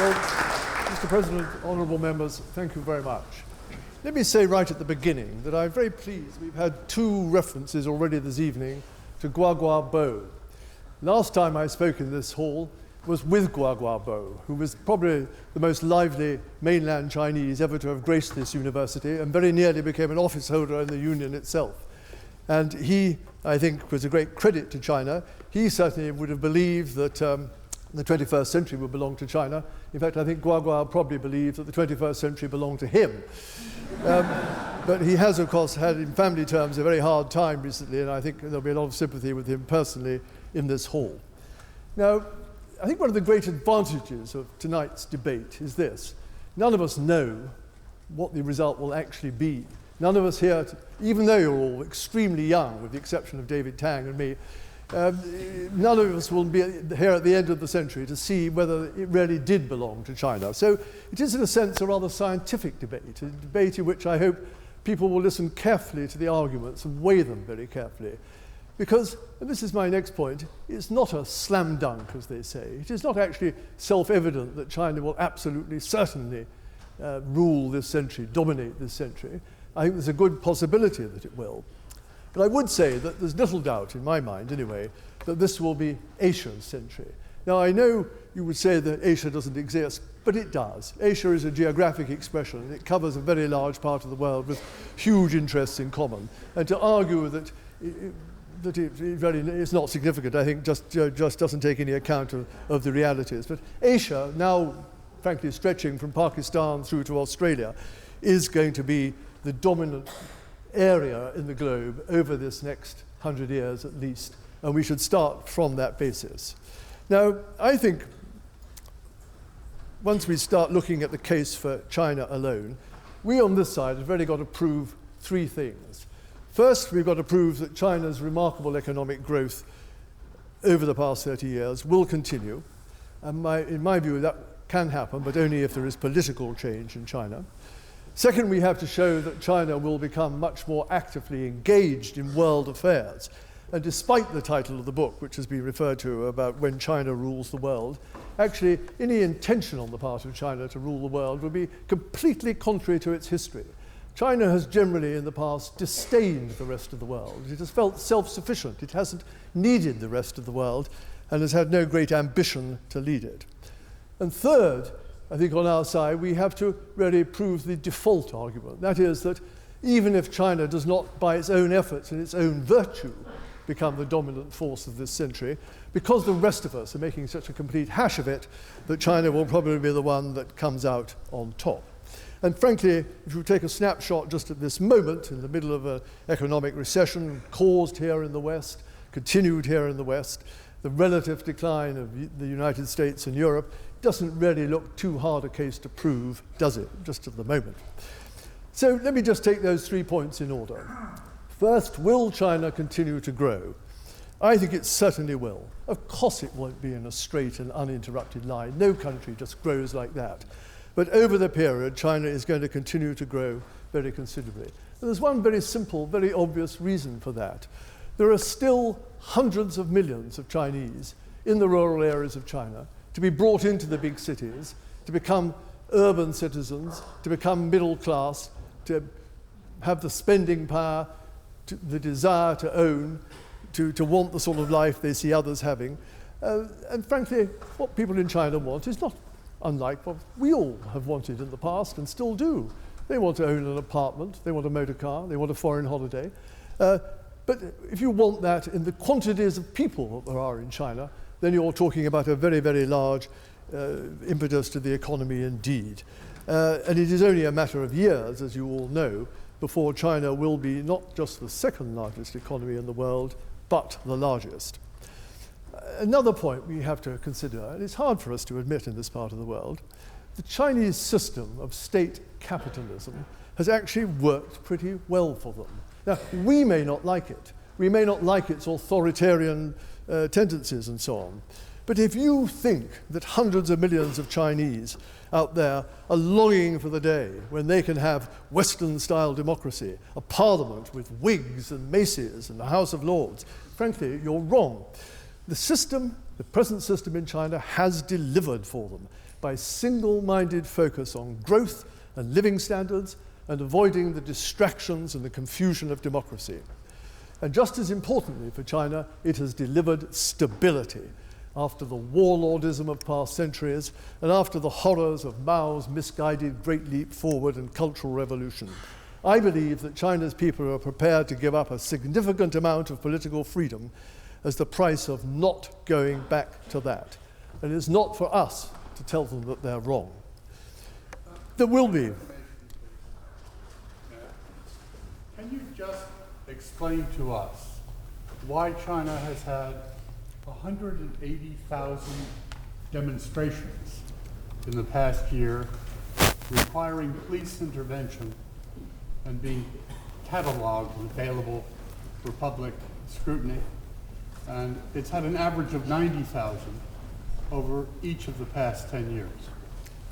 Well, Mr. President, honourable members, thank you very much. Let me say right at the beginning that I'm very pleased we've had 2 references already this evening to Guagua Bo. Last time I spoke in this hall was with Guagua Bo, who was probably the most lively mainland Chinese ever to have graced this university and very nearly became an office holder in the Union itself. And he, I think, was a great credit to China. He certainly would have believed that the 21st century would belong to China. In fact, I think Guagua probably believed that the 21st century belonged to him. But he has, of course, had, in family terms, a very hard time recently, and I think there'll be a lot of sympathy with him personally in this hall. Now, I think one of the great advantages of tonight's debate is this. None of us know what the result will actually be. None of us here, even though you're all extremely young, with the exception of David Tang and me, none of us will be here at the end of the century to see whether it really did belong to China. So it is, in a sense, a rather scientific debate, a debate in which I hope people will listen carefully to the arguments and weigh them very carefully. Because, and this is my next point, it's not a slam dunk, as they say. It is not actually self-evident that China will absolutely, certainly rule this century, dominate this century. I think there's a good possibility that it will. But I would say that there's little doubt, in my mind anyway, that this will be Asia's century. Now, I know you would say that Asia doesn't exist, but it does. Asia is a geographic expression. It covers a very large part of the world with huge interests in common. And to argue that it's not significant, I think, just doesn't take any account of the realities. But Asia, now frankly stretching from Pakistan through to Australia, is going to be the dominant area in the globe over this next 100 years at least, and we should start from that basis. Now, I think once we start looking at the case for China alone, we on this side have really got to prove 3 things. First, we've got to prove that China's remarkable economic growth over the past 30 years will continue, and in my view that can happen, but only if there is political change in China. Second, we have to show that China will become much more actively engaged in world affairs. And despite the title of the book, which has been referred to about when China rules the world, actually any intention on the part of China to rule the world would be completely contrary to its history. China has generally in the past disdained the rest of the world. It has felt self-sufficient. It hasn't needed the rest of the world and has had no great ambition to lead it. And third, I think on our side, we have to really prove the default argument. That is that even if China does not, by its own efforts and its own virtue, become the dominant force of this century, because the rest of us are making such a complete hash of it, that China will probably be the one that comes out on top. And frankly, if you take a snapshot just at this moment, in the middle of an economic recession caused here in the West, continued here in the West, the relative decline of the United States and Europe doesn't really look too hard a case to prove, does it, just at the moment. So let me just take those 3 points in order. First, will China continue to grow? I think it certainly will. Of course it won't be in a straight and uninterrupted line. No country just grows like that. But over the period, China is going to continue to grow very considerably. And there's one very simple, very obvious reason for that. There are still hundreds of millions of Chinese in the rural areas of China to be brought into the big cities, to become urban citizens, to become middle class, to have the spending power, the desire to own, to want the sort of life they see others having. And frankly, what people in China want is not unlike what we all have wanted in the past and still do. They want to own an apartment, they want a motor car, they want a foreign holiday. But if you want that in the quantities of people that there are in China, then you're talking about a very, very large impetus to the economy indeed. And it is only a matter of years, as you all know, before China will be not just the second largest economy in the world, but the largest. Another point we have to consider, and it's hard for us to admit in this part of the world, the Chinese system of state capitalism has actually worked pretty well for them. Now, we may not like it. We may not like its authoritarian tendencies and so on. But if you think that hundreds of millions of Chinese out there are longing for the day when they can have Western-style democracy, a parliament with wigs and maces and a House of Lords, frankly, you're wrong. The system, the present system in China has delivered for them. by single-minded focus on growth and living standards and avoiding the distractions and the confusion of democracy. And just as importantly for China, it has delivered stability after the warlordism of past centuries and after the horrors of Mao's misguided Great Leap Forward and Cultural Revolution. I believe that China's people are prepared to give up a significant amount of political freedom as the price of not going back to that. And it's not for us to tell them that they're wrong. There will be. Can you just explain to us why China has had 180,000 demonstrations in the past year requiring police intervention and being cataloged and available for public scrutiny? And it's had an average of 90,000 over each of the past 10 years.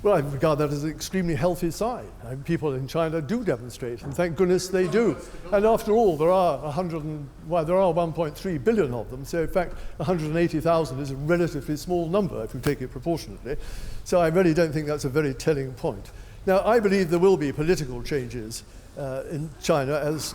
Well, I regard that as an extremely healthy sign. People in China do demonstrate, and thank goodness they do. And after all, there are 1.3 billion of them, so in fact 180,000 is a relatively small number if you take it proportionately. So I really don't think that's a very telling point. Now, I believe there will be political changes in China as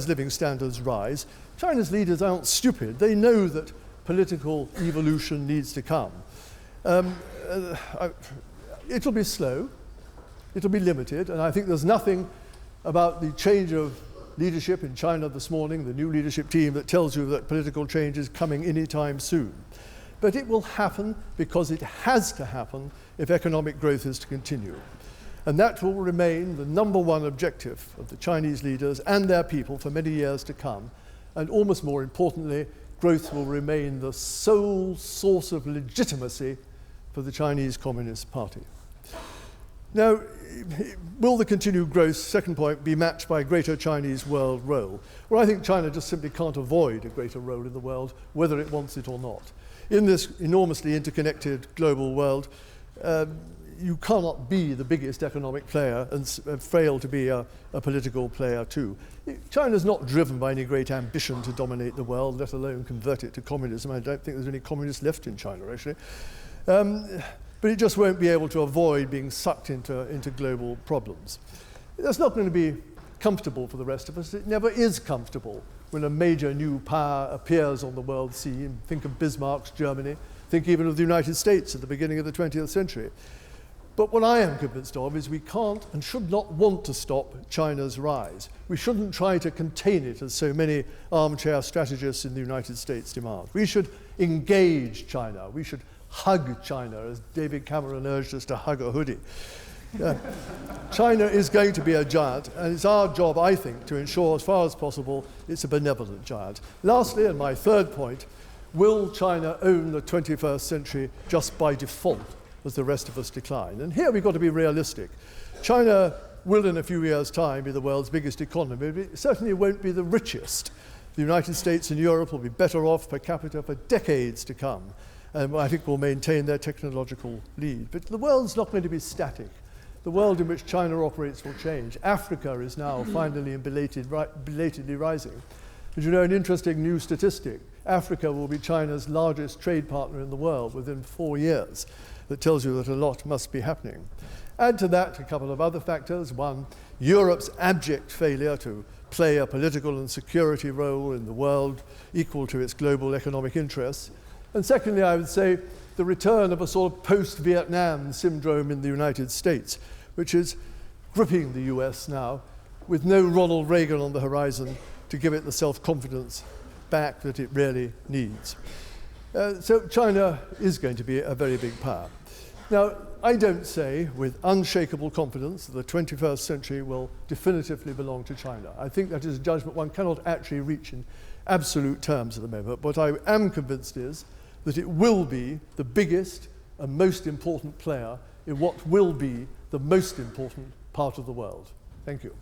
living standards rise. China's leaders aren't stupid. They know that political evolution needs to come. It'll be slow, it'll be limited, and I think there's nothing about the change of leadership in China this morning, the new leadership team, that tells you that political change is coming anytime soon. But it will happen because it has to happen if economic growth is to continue. And that will remain the number one objective of the Chinese leaders and their people for many years to come. And almost more importantly, growth will remain the sole source of legitimacy for the Chinese Communist Party. Now, will the continued growth, second point, be matched by a greater Chinese world role? Well, I think China just simply can't avoid a greater role in the world, whether it wants it or not. In this enormously interconnected global world, you cannot be the biggest economic player and fail to be a political player too. China's not driven by any great ambition to dominate the world, let alone convert it to communism. I don't think there's any communists left in China, actually. But it just won't be able to avoid being sucked into global problems. That's not going to be comfortable for the rest of us. It never is comfortable when a major new power appears on the world scene. Think of Bismarck's Germany. Think even of the United States at the beginning of the 20th century. But what I am convinced of is we can't and should not want to stop China's rise. We shouldn't try to contain it, as so many armchair strategists in the United States demand. We should engage China. We should hug China, as David Cameron urged us to hug a hoodie. China is going to be a giant, and it's our job, I think, to ensure as far as possible it's a benevolent giant. Lastly, and my third point, will China own the 21st century just by default as the rest of us decline? And here we've got to be realistic. China will in a few years' time be the world's biggest economy, but it certainly won't be the richest. The United States and Europe will be better off per capita for decades to come, and I think will maintain their technological lead. But the world's not going to be static. The world in which China operates will change. Africa is now finally and belatedly rising. Did you know an interesting new statistic? Africa will be China's largest trade partner in the world within 4 years. That tells you that a lot must be happening. Add to that a couple of other factors. One, Europe's abject failure to play a political and security role in the world equal to its global economic interests. And secondly, I would say the return of a sort of post-Vietnam syndrome in the United States, which is gripping the US now, with no Ronald Reagan on the horizon to give it the self-confidence back that it really needs. So China is going to be a very big power. Now, I don't say with unshakable confidence that the 21st century will definitively belong to China. I think that is a judgment one cannot actually reach in absolute terms at the moment. What I am convinced is that it will be the biggest and most important player in what will be the most important part of the world. Thank you.